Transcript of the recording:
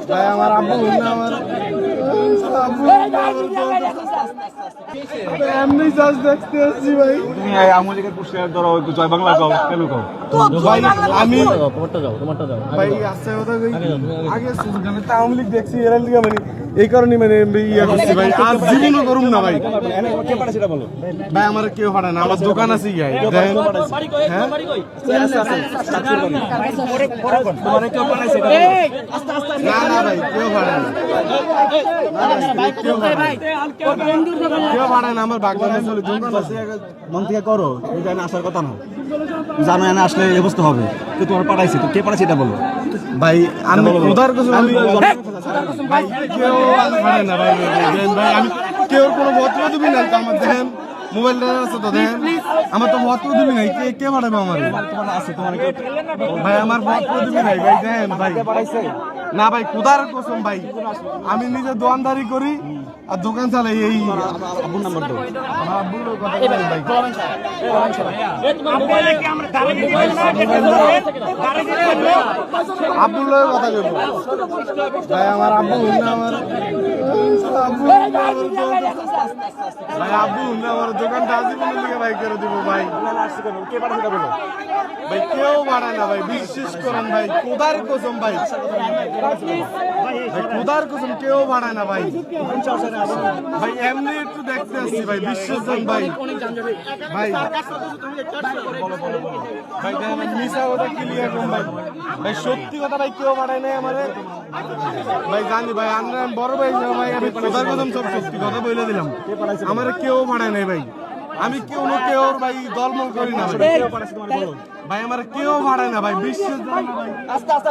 ভাই আমার আব্বু না আমার এমনি চাষ দেখতে আসছি ভাই। তুমি আওয়ামী লীগের পুরস্কার ধরো জয় বাংলা গাও কেন গাও? ভাই আমি তোমারটা যাও ভাই আসছে কথা কই আগে সুজগানে তো আওয়ামী লীগ দেখছি এর লিগে মানে এই কারণে মানে ইয়া করছি ভাই আর জীবনও করুম না ভাই। কে পারে সেটা বলো। ভাই আমার কেউ হাঁটে না, আমার দোকান আছে ভাই। হ্যাঁ তোমারে কেউ পারে সেটা না না ভাই কেউ হাঁটে না, কেউ হাঁটে না, আমার বাগদান দোকান আছে। মন থেকে করো, এটা না আসার কথা না। জানো না আসলে এই অবস্থা হবে। তো তোমার পাঠাইছে, তো কে পাঠাইছে এটা বলো। ভাই আমি উদার কিছু আমি ভাই কেউ হাঁটে না ভাই। ভাই আমি কেউ কোনো ভদ্র দিবি না আমার দেখেন মোবাইলটা আছে তো দেখেন আমার তো ভদ্র দিবি নাই কে কে পাঠাবে আমার তোমার আছে তোমার কেউ ভাই আমার ভদ্র দিবি নাই ভাই দেখেন ভাই পাঠাইছে। না ভাই কুদার কসম ভাই আমি নিজে দোকানদারি করি আর দোকান চালাই। এই আব্বুর নাম্বার দাও। আমার আব্বুর কথা বলেন ভাই। আব্বুর লগে কথা কইব ভাই আমার আব্বু না আমার ভাই আব্বু না আমার দোকানটা আজীবনের লিগে ভাই করে দিব ভাই। কে পাঠাইছে এটা বলো। ভাই কেউ বাড়ায় না ভাই, বিশ্বাস করেন ভাই কুদার কসম ভাই। ভাই কুদার কসম কেউ বাড়ায় না ভাই। ভাই এমনি একটু দেখতে আসছি ভাই, বিশ্বাস করেন ভাই। ভাই ভাই মিশা কথা ক্লিয়ার করুন ভাই। ভাই সত্যি কথা ভাই কেউ বাড়ায় নাই আমারে ভাই। জানি ভাই আমরা বড় ভাই ভাই আমি কুদার কসম সব সত্যি কথা বলে দিলাম। আমারে কেউ বাড়ায় নাই ভাই। আমি কেউ না কেউ ভাই দলমল করি না ভাই। ভাই আমার কেউ ভাড়ায় না ভাই, বিশ্বাস করেন না ভাই। আস্তে আস্তে